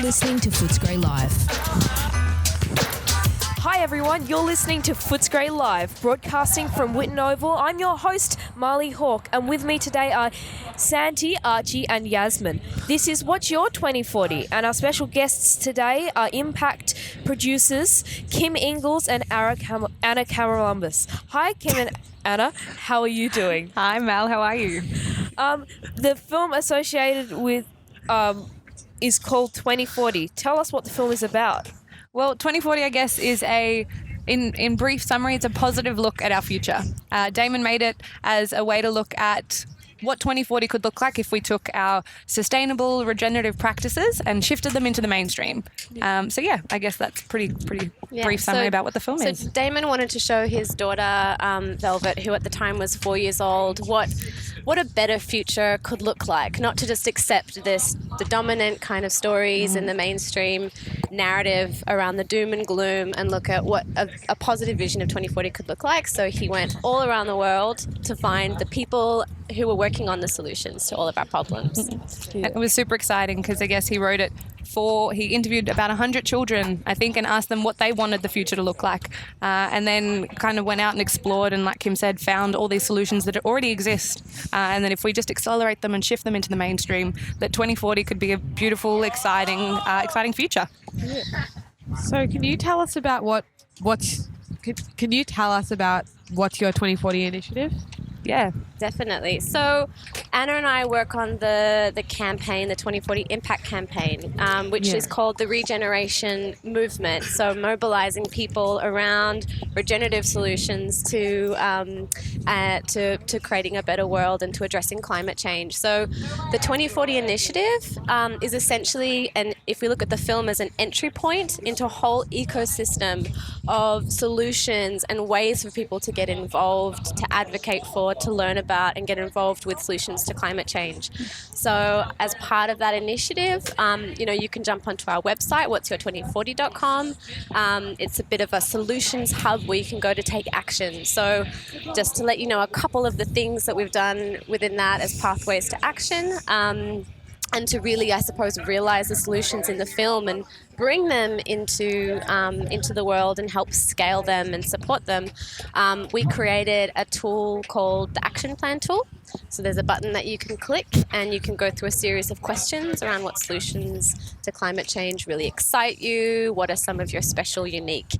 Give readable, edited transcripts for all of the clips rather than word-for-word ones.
listening to Footscray Live. Hi everyone, you're listening to Footscray Live, broadcasting from Whitten Oval. I'm your host, Marley Hawk, and with me today are Santi, Archie and Yasmin. This is What's Your 2040, and our special guests today are Impact producers Kim Ingalls and Anna Camalumbus. Hi Kim and Anna, how are you doing? Hi Mel, how are you? The film associated with is called 2040. Tell us what the film is about. Well, 2040, I guess, is in brief summary, it's a positive look at our future. Damon made it as a way to look at what 2040 could look like if we took our sustainable regenerative practices and shifted them into the mainstream. I guess that's pretty brief summary about what the film is. So Damon wanted to show his daughter, Velvet, who at the time was 4 years old, what a better future could look like. Not to just accept the dominant kind of stories in the mainstream narrative around the doom and gloom and look at what a positive vision of 2040 could look like. So he went all around the world to find the people who were working on the solutions to all of our problems. It was super exciting because I guess he wrote it he interviewed about 100 children, I think, and asked them what they wanted the future to look like. And then kind of went out and explored and, like Kim said, found all these solutions that already exist. And then if we just accelerate them and shift them into the mainstream, that 2040 could be a beautiful, exciting future. So can you tell us about what's your 2040 initiative? Yeah. Definitely. So Anna and I work on the campaign, the 2040 Impact Campaign, which is called the Regeneration Movement. So mobilizing people around regenerative solutions to creating a better world and to addressing climate change. So the 2040 initiative is essentially, and if we look at the film as an entry point into a whole ecosystem of solutions and ways for people to get involved, to advocate for, to learn about and get involved with solutions to climate change. So as part of that initiative, you can jump onto our website, whatsyour2040.com. It's a bit of a solutions hub where you can go to take action. So just to let you know a couple of the things that we've done within that as pathways to action, and to really, I suppose, realize the solutions in the film and bring them into the world and help scale them and support them, we created a tool called the Action Plan tool. So there's a button that you can click and you can go through a series of questions around what solutions to climate change really excite you, what are some of your special, unique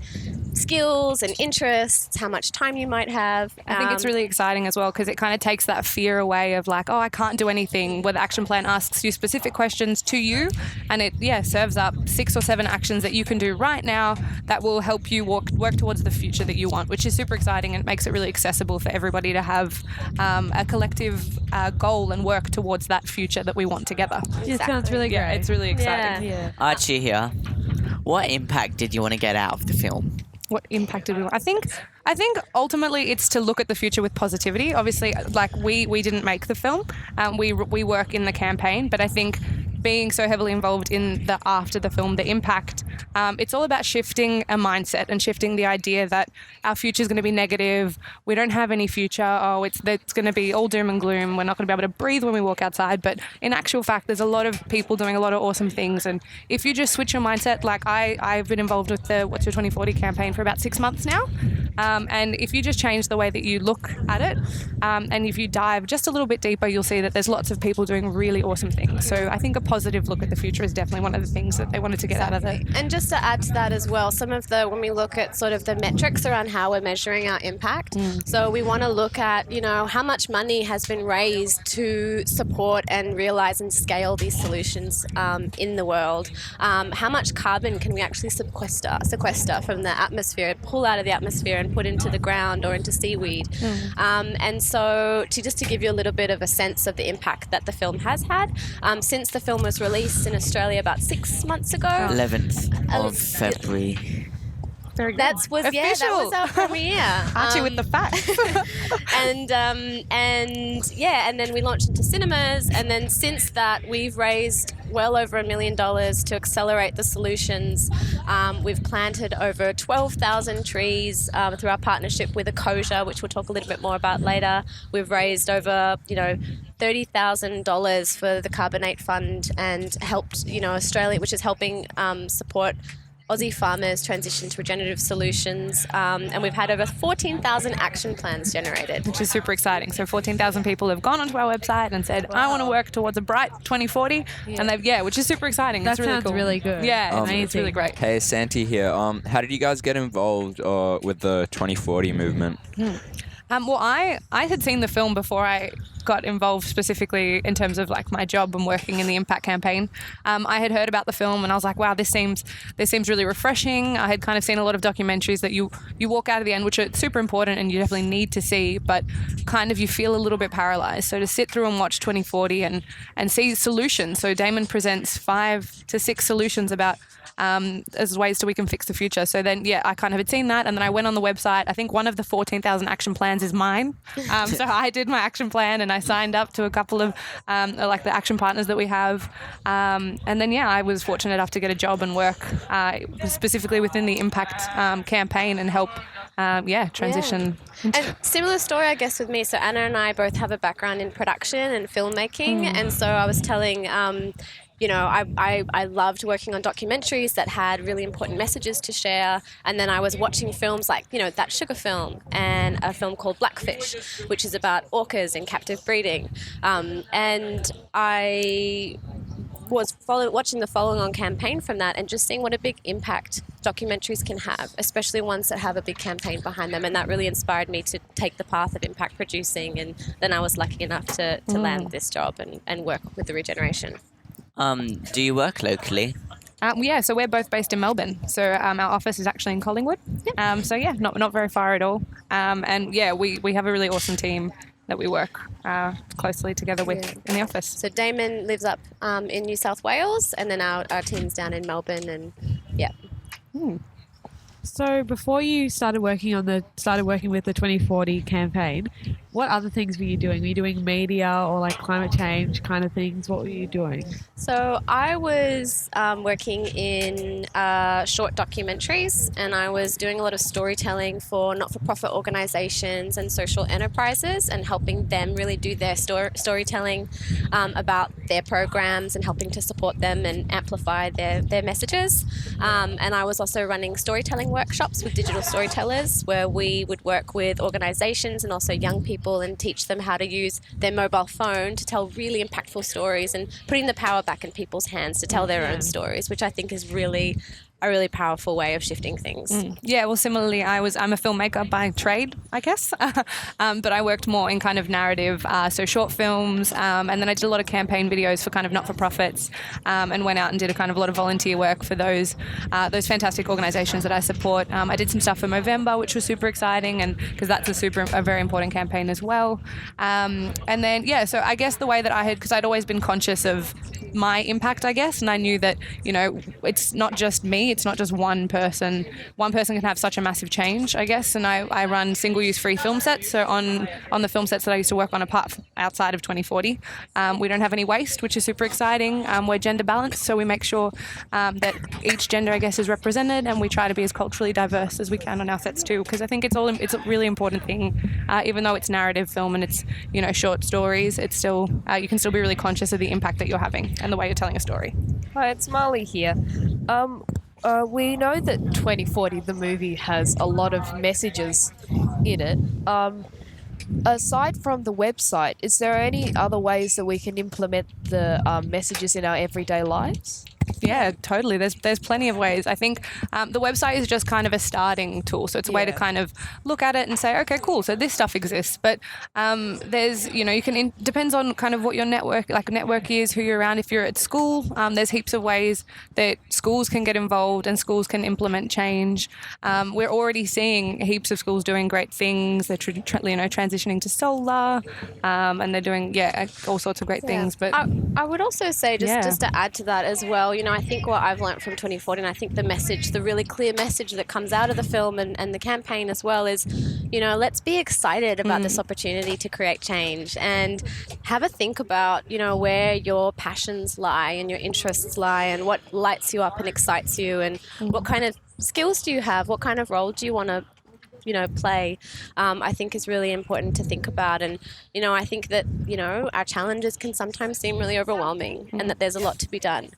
skills and interests, how much time you might have. I think it's really exciting as well because it kind of takes that fear away of like, I can't do anything, where the action plan asks you specific questions to you and it serves up 6 or 7 actions that you can do right now that will help you work towards the future that you want, which is super exciting and makes it really accessible for everybody to have a collective goal and work towards that future that we want together. Exactly. It sounds really great. Yeah, it's really exciting. Yeah. Archie here. What impact did you want to get out of the film? What impact did we want? I think ultimately it's to look at the future with positivity. Obviously, like we didn't make the film, we work in the campaign, but I think being so heavily involved in the after the film, the impact, it's all about shifting a mindset and shifting the idea that our future is going to be negative. We don't have any future. It's going to be all doom and gloom. We're not going to be able to breathe when we walk outside. But in actual fact, there's a lot of people doing a lot of awesome things. And if you just switch your mindset, like I've been involved with the What's Your 2040 campaign for about 6 months now. And if you just change the way that you look at it, and if you dive just a little bit deeper, you'll see that there's lots of people doing really awesome things. So I think a positive look at the future is definitely one of the things that they wanted to get out of it. And just to add to that as well, when we look at sort of the metrics around how we're measuring our impact, so we want to look at, how much money has been raised to support and realize and scale these solutions in the world. How much carbon can we actually sequester from the atmosphere, pull out of the atmosphere and put into the ground or into seaweed. And so to give you a little bit of a sense of the impact that the film has had, since the film was released in Australia about 6 months ago. 11th of February. Very good. That was Official. our premiere. Archie with the facts. and then we launched into cinemas, and then since that we've raised well over $1 million to accelerate the solutions. We've planted over 12,000 trees through our partnership with Ecosia, which we'll talk a little bit more about later. We've raised over $30,000 for the Carbonate Fund and helped Australia, which is helping support Aussie farmers transition to regenerative solutions, and we've had over 14,000 action plans generated. Which is super exciting. So 14,000 people have gone onto our website and said, I want to work towards a bright 2040, and which is super exciting. That it's really sounds cool. really good. Yeah, Amazing. it's really great. Hey, Santi here. How did you guys get involved with the 2040 movement? Well, I had seen the film before I got involved specifically in terms of like my job and working in the impact campaign. I had heard about the film and I was like, wow, this seems really refreshing. I had kind of seen a lot of documentaries that you walk out of the end, which are super important and you definitely need to see, but kind of you feel a little bit paralyzed. So to sit through and watch 2040 and see solutions. So Damon presents 5 to 6 solutions about as ways we can fix the future. So then, I kind of had seen that, and then I went on the website. I think one of the 14,000 action plans is mine. So I did my action plan, and I signed up to a couple of like the action partners that we have. And then, I was fortunate enough to get a job and work specifically within the impact campaign and help, transition. And similar story, I guess, with me. So Anna and I both have a background in production and filmmaking, and so I was telling. I loved working on documentaries that had really important messages to share. And then I was watching films like, That Sugar film and a film called Blackfish, which is about orcas and captive breeding. And I was watching the following on campaign from that and just seeing what a big impact documentaries can have, especially ones that have a big campaign behind them. And that really inspired me to take the path of impact producing. And then I was lucky enough to land this job and work with the regeneration. Do you work locally? So we're both based in Melbourne. So our office is actually in Collingwood. Not very far at all. We have a really awesome team that we work closely together with in the office. So Damon lives up in New South Wales, and then our team's down in Melbourne, and So before you started working with the 2040 campaign, what other things were you doing? Were you doing media or like climate change kind of things? What were you doing? So I was working in short documentaries, and I was doing a lot of storytelling for not-for-profit organisations and social enterprises, and helping them really do their storytelling about their programs and helping to support them and amplify their messages. And I was also running storytelling workshops with digital storytellers, where we would work with organisations and also young people and teach them how to use their mobile phone to tell really impactful stories, and putting the power back in people's hands to tell their own stories, which I think is really a really powerful way of shifting things. Yeah, well, similarly, I'm a filmmaker by trade, I guess, but I worked more in kind of narrative, so short films, and then I did a lot of campaign videos for kind of not-for-profits, and went out and did a kind of a lot of volunteer work for those fantastic organisations that I support. I did some stuff for Movember, which was super exciting, and because that's a very important campaign as well. And then, so I guess the way that because I'd always been conscious of my impact, I guess, and I knew that, it's not just me, it's not just one person. One person can have such a massive change, I guess, and I run single-use free film sets. So on the film sets that I used to work on outside of 2040, we don't have any waste, which is super exciting. We're gender balanced, so we make sure that each gender, I guess, is represented, and we try to be as culturally diverse as we can on our sets too, because I think it's a really important thing. Even though it's narrative film and it's, short stories, it's still, you can still be really conscious of the impact that you're having and the way you're telling a story. Hi, it's Marley here. We know that 2040, the movie, has a lot of messages in it. Aside from the website, is there any other ways that we can implement the messages in our everyday lives? Yeah, totally. There's plenty of ways. I think the website is just kind of a starting tool. So it's a way to kind of look at it and say, okay, cool, so this stuff exists. But there's, depends on kind of what your network is, who you're around. If you're at school, there's heaps of ways that schools can get involved and schools can implement change. We're already seeing heaps of schools doing great things. They're transitioning to solar, and they're doing all sorts of great things. But I would also say just to add to that as well, I think what I've learned from 2040, and I think the message, the really clear message that comes out of the film and the campaign as well is, let's be excited about this opportunity to create change and have a think about, where your passions lie and your interests lie and what lights you up and excites you and what kind of skills do you have, what kind of role do you want to play, I think is really important to think about. And, I think that, our challenges can sometimes seem really overwhelming and that there's a lot to be done.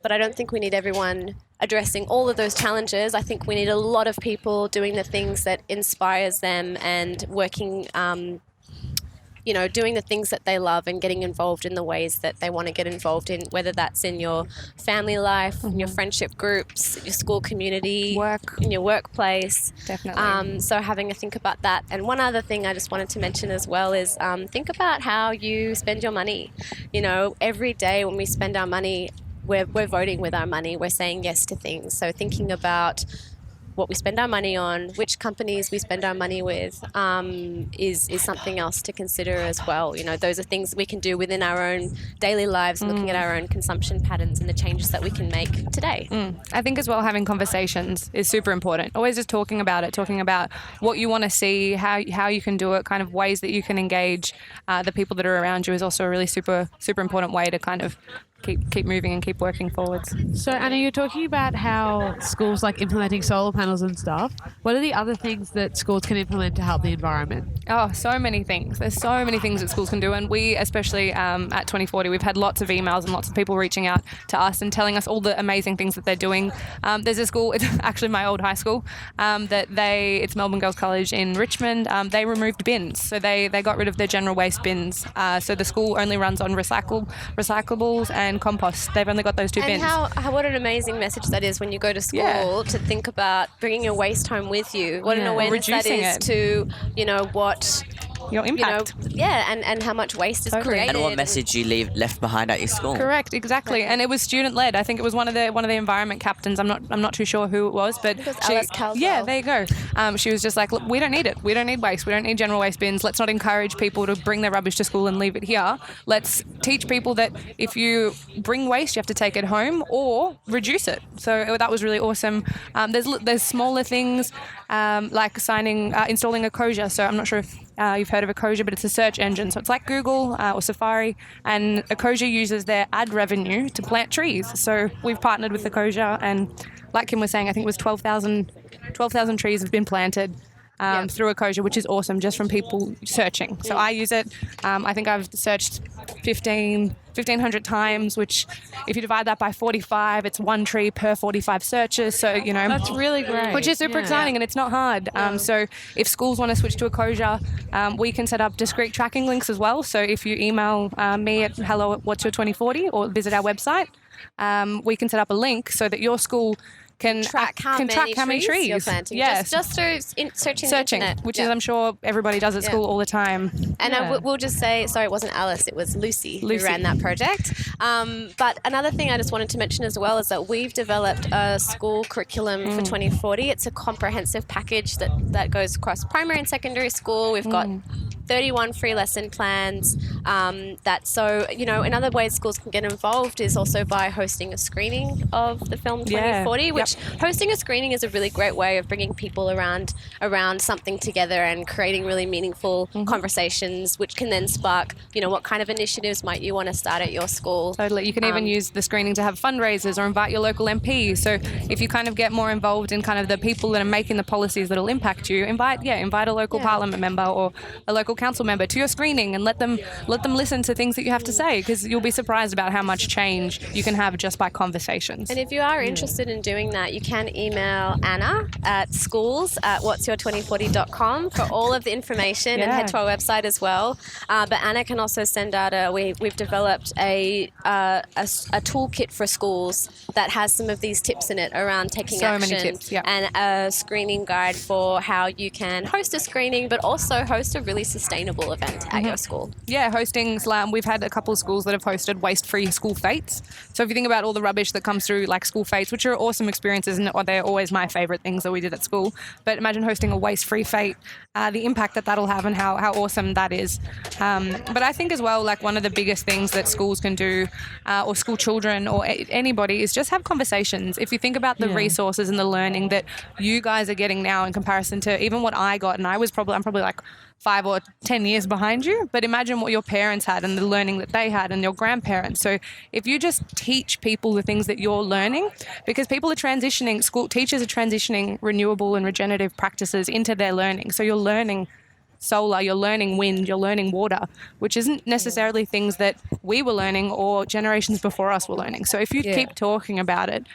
But I don't think we need everyone addressing all of those challenges. I think we need a lot of people doing the things that inspires them and working, doing the things that they love and getting involved in the ways that they want to get involved in, whether that's in your family life, in your friendship groups, your school community, in your workplace. Definitely. So having a think about that. And one other thing I just wanted to mention as well is think about how you spend your money. Every day when we spend our money, we're voting with our money. We're saying yes to things. So thinking about what we spend our money on, which companies we spend our money with, is something else to consider as well. Those are things we can do within our own daily lives, looking at our own consumption patterns and the changes that we can make today. I think as well having conversations is super important. Always just talking about it, talking about what you want to see, how you can do it, kind of ways that you can engage the people that are around you is also a really super, super important way to kind of keep moving and keep working forwards. So, Anna, you're talking about how schools like implementing solar panels and stuff. What are the other things that schools can implement to help the environment? Oh, so many things. There's so many things that schools can do. And we, especially at 2040, we've had lots of emails and lots of people reaching out to us and telling us all the amazing things that they're doing. There's a school, it's actually my old high school, it's Melbourne Girls College in Richmond. They removed bins. So they got rid of their general waste bins. So the school only runs on recyclables and compost. They've only got those two bins. And what an amazing message that is when you go to school to think about bringing your waste home with you. What an awareness Reducing that is it. to, what Your impact. And how much waste is created. And what message you left behind at your school. Correct, exactly. And it was student led. I think it was one of the environment captains. I'm not too sure who it was, but Alice Caldwell. yeah, there you go. She was just like, look, we don't need it. We don't need waste. We don't need general waste bins. Let's not encourage people to bring their rubbish to school and leave it here. Let's teach people that if you bring waste, you have to take it home or reduce it. So that was really awesome. There's smaller things like installing a Ecosia. So I'm not sure if you've heard of Ecosia, but it's a search engine. So it's like Google or Safari, and Ecosia uses their ad revenue to plant trees. So we've partnered with Ecosia, and like Kim was saying, I think it was 12,000 trees have been planted through Ecosia, which is awesome, just from people searching. So I use it. I think I've searched 1,500 times, which if you divide that by 45, it's one tree per 45 searches. So, That's really great. which is super exciting, and it's not hard. So if schools want to switch to Ecosia, we can set up discrete tracking links as well. So if you email me at hello@whatsyour2040 or visit our website, we can set up a link so that your school can track how many trees you're planting. Yes. Just through searching the internet. Which is, I'm sure, everybody does at school all the time. And we'll just say, sorry, it wasn't Alice, it was Lucy who ran that project. But another thing I just wanted to mention as well is that we've developed a school curriculum for 2040. It's a comprehensive package that goes across primary and secondary school. We've got 31 free lesson plans. In other ways schools can get involved is also by hosting a screening of the film 2040, which hosting a screening is a really great way of bringing people around something together and creating really meaningful conversations, which can then spark, what kind of initiatives might you want to start at your school. Totally. You can even use the screening to have fundraisers or invite your local MP. So if you kind of get more involved in kind of the people that are making the policies that will impact you, invite a local parliament member or a local council member to your screening and let them listen to things that you have to say, because you'll be surprised about how much change you can have just by conversations. And if you are interested in doing that, you can email Anna at schools@whatsyour2040.com for all of the information and head to our website as well. But Anna can also send out we've developed a toolkit for schools that has some of these tips in it around taking action. Many tips, and a screening guide for how you can host a screening, but also host a really sustainable sustainable event at your school. Yeah, hosting slam. We've had a couple of schools that have hosted waste-free school fates. So if you think about all the rubbish that comes through, like school fates, which are awesome experiences, and they're always my favourite things that we did at school. But imagine hosting a waste-free fate, the impact that'll have, and how awesome that is. But I think as well, like one of the biggest things that schools can do, or school children, or anybody, is just have conversations. If you think about the resources and the learning that you guys are getting now in comparison to even what I got, and I'm probably like 5 or 10 years behind you, but imagine what your parents had and the learning that they had and your grandparents. So if you just teach people the things that you're learning, because people are transitioning, school teachers are transitioning renewable and regenerative practices into their learning. So you're learning solar, you're learning wind, you're learning water, which isn't necessarily things that we were learning or generations before us were learning. So if you keep talking about it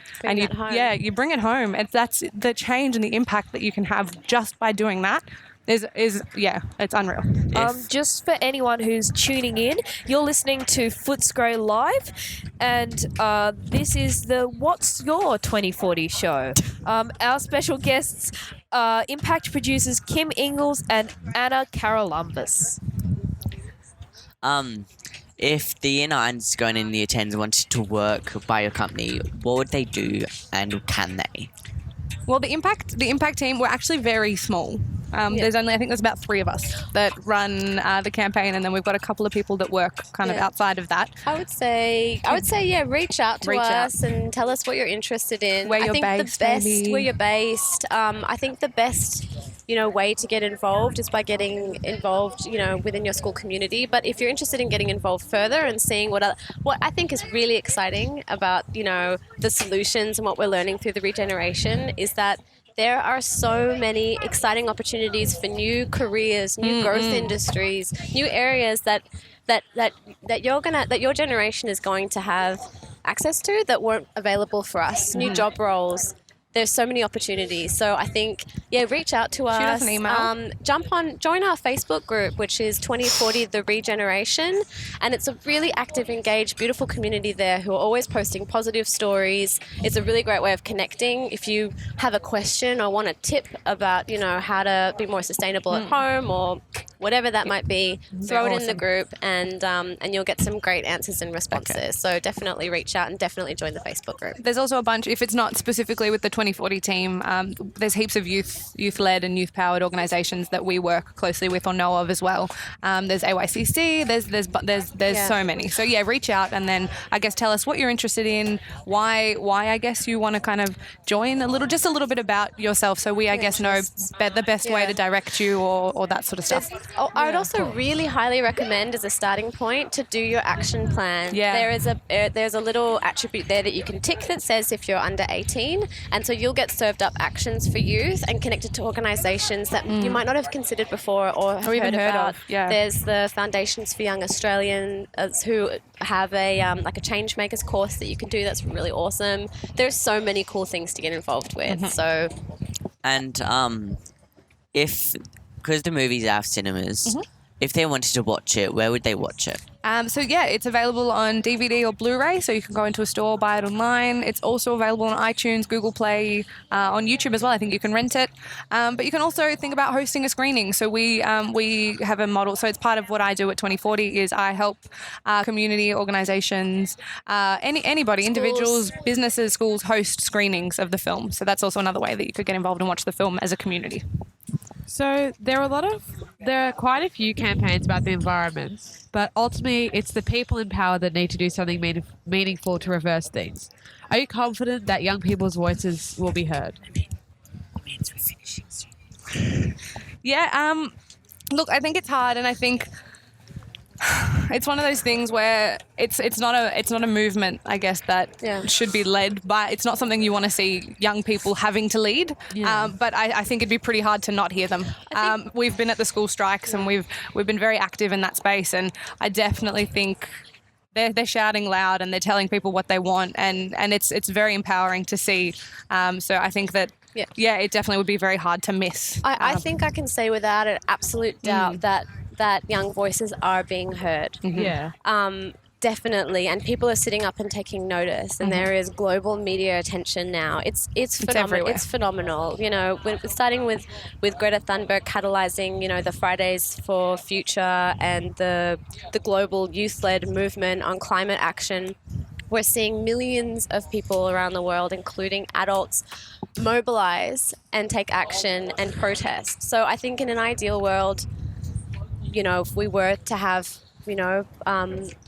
you bring it home, and that's the change and the impact that you can have just by doing that. It's unreal. Just for anyone who's tuning in, you're listening to Footscray Live, and this is the What's Your 2040 show. Our special guests are Impact producers Kim Ingalls and Anna Carolumbus. If the year 9s going in year 10s wanted to work by your company, what would they do, and can they? Well, the impact team, we're actually very small. There's about 3 of us that run the campaign, and then we've got a couple of people that work kind of outside of that. I would say, reach out to us and tell us what you're interested in. Where you're based, maybe. Where you're based. I think the best, way to get involved is by getting involved, within your school community. But if you're interested in getting involved further and seeing what I think is really exciting about, the solutions and what we're learning through the regeneration is that there are so many exciting opportunities for new careers, new growth industries, new areas that your generation is going to have access to that weren't available for us. New job roles. There's so many opportunities. So I think, reach out to us. Shoot us an email. Join our Facebook group, which is 2040 The Regeneration. And it's a really active, engaged, beautiful community there who are always posting positive stories. It's a really great way of connecting. If you have a question or want a tip about, how to be more sustainable at home or whatever that might be, throw it in the group and you'll get some great answers and responses. Okay. So definitely reach out and definitely join the Facebook group. There's also a bunch, if it's not specifically with the 2040 team, there's heaps of youth-led and youth-powered organisations that we work closely with or know of as well. There's AYCC, there's so many. So reach out and then I guess tell us what you're interested in, why I guess you want to kind of join just a little bit about yourself, so we I guess know the best way to direct you or that sort of stuff. I would also really highly recommend as a starting point to do your action plan. Yeah. There's a little attribute there that you can tick that says if you're under 18, and so you'll get served up actions for youth and connected to organisations that you might not have considered before or have heard about. Yeah. There's the Foundations for Young Australians who have a change makers course that you can do that's really awesome. There's so many cool things to get involved with. So, and because the movie's out of cinemas, if they wanted to watch it, where would they watch it? It's available on DVD or Blu-ray, so you can go into a store, buy it online. It's also available on iTunes, Google Play, on YouTube as well. I think you can rent it. But you can also think about hosting a screening. So we have a model. So it's part of what I do at 2040 is I help community organisations, anybody, schools, individuals, businesses, schools host screenings of the film. So that's also another way that you could get involved and watch the film as a community. So there are quite a few campaigns about the environment, but ultimately it's the people in power that need to do something meaningful to reverse things. Are you confident that young people's voices will be heard? Look, I think it's hard, and I think it's one of those things where it's not a movement, I guess, that should be led by. It's not something you want to see young people having to lead. Yeah. But I think it'd be pretty hard to not hear them. We've been at the school strikes and we've been very active in that space, and I definitely think they're shouting loud and they're telling people what they want, and it's very empowering to see. So I think that. Yeah, it definitely would be very hard to miss. I think I can say without an absolute doubt that young voices are being heard. Yeah. Definitely, and people are sitting up and taking notice, and there is global media attention now. It's phenomenal. everywhere. It's phenomenal. You know, starting with Greta Thunberg catalyzing, you know, the Fridays for Future and the global youth-led movement on climate action. We're seeing millions of people around the world, including adults, mobilize and take action and protest. So I think in an ideal world, you know, if we were to have, you know,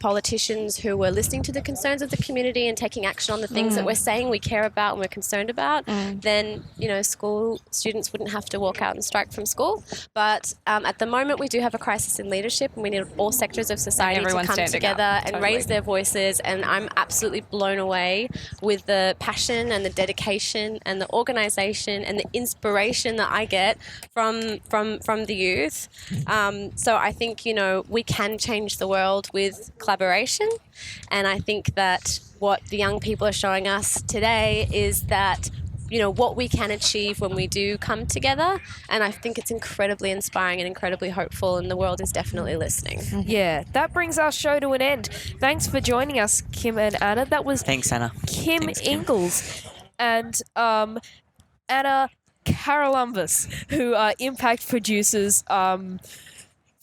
politicians who were listening to the concerns of the community and taking action on the things that we're saying we care about and we're concerned about, then, you know, school students wouldn't have to walk out and strike from school. But at the moment, we do have a crisis in leadership, and we need all sectors of society to everyone come standing together up, and totally. raise their voices. And I'm absolutely blown away with the passion and the dedication and the organisation and the inspiration that I get from the youth. So I think, you know, we can change the world with collaboration, and I think that what the young people are showing us today is that, you know, what we can achieve when we do come together, and I think it's incredibly inspiring and incredibly hopeful, and the world is definitely listening. Yeah, that brings our show to an end. Thanks for joining us, Kim and Anna. That was Thanks, Anna. Kim Thanks, Kim. Ingalls and Anna Caralumbus, who are impact producers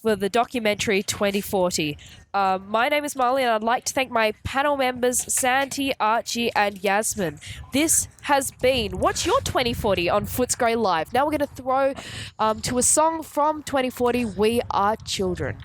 for the documentary 2040. My name is Marley, and I'd like to thank my panel members, Santi, Archie, and Yasmin. This has been What's Your 2040 on Footscray Live. Now we're going to throw to a song from 2040, We Are Children.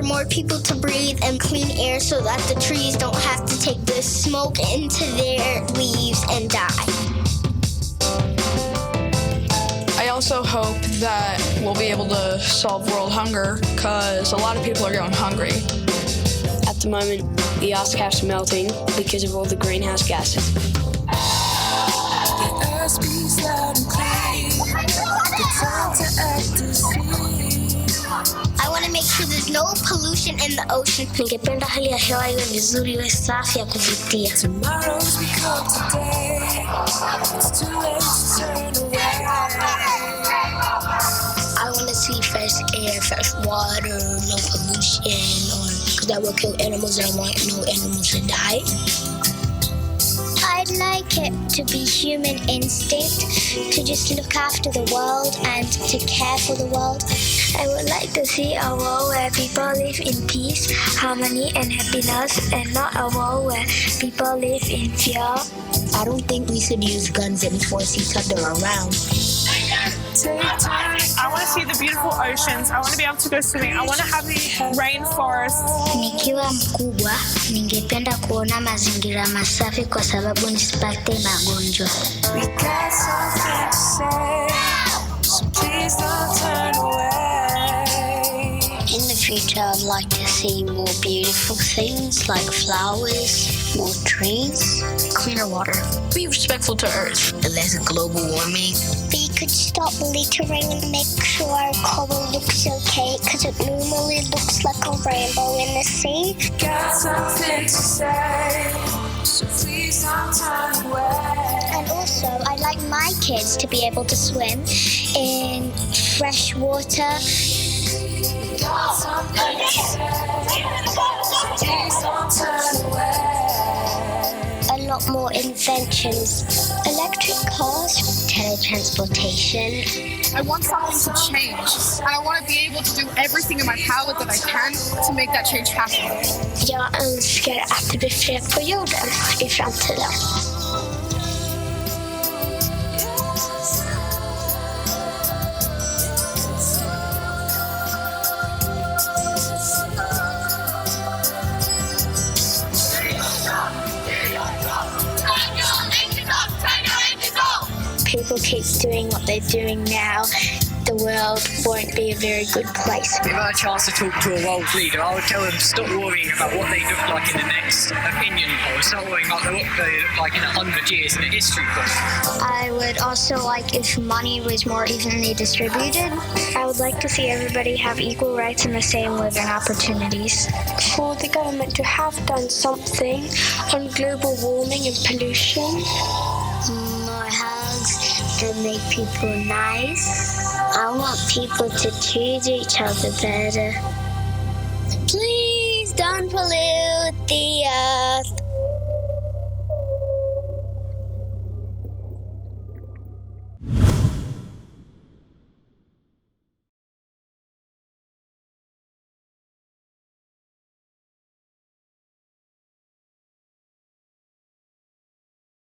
More people to breathe and clean air so that the trees don't have to take the smoke into their leaves and die. I also hope that we'll be able to solve world hunger, because a lot of people are going hungry. At the moment, the ice cap's melting because of all the greenhouse gases. The air speaks loud and clear. The time to act is here. I want to make sure there's no pollution in the ocean. Ningependa hali ya hewa iwe vizuri, iwe safi ya kuvutia. Tomorrow's become today. It's too late to turn away. I want to see fresh air, fresh water, no pollution, because that will kill animals. I want no animals to die. I'd like it to be human instinct, to just look after the world and to care for the world. I would like to see a world where people live in peace, harmony, and happiness, and not a world where people live in fear. I don't think we should use guns and force each other around. I want to see the beautiful oceans. I want to be able to go swimming. I want to have the rainforests. Nikiwa mkubwa, ningependa kuona mazingira masafi kwa sababu nisipate magonjwa. We got something to say, so please don't turn away. In the future, I'd like to see more beautiful things like flowers, more trees, Cleaner water. Be respectful to Earth. Less global warming. We could stop littering and make sure our coral looks okay, because it normally looks like a rainbow in the sea. Got something to say, so please don't turn away. And also, I'd like my kids to be able to swim in fresh water. Got something to say, please don't turn away. A lot more inventions. Electric cars, teletransportation. I want something to change, and I want to be able to do everything in my power that I can to make that change happen. Jag önskar att det blir fred på jorden i framtiden. People keep doing what they're doing now. The the world won't be a very good place. If I had a chance to talk to a world leader, I would tell them to stop worrying about what they look like in the next opinion poll. Stop worrying about what they look like in 100 years in a history book. I would also like if money was more evenly distributed. I would like to see everybody have equal rights and the same living opportunities. For the government to have done something on global warming and pollution. More hugs and make people nice. I want people to treat each other better. Please don't pollute the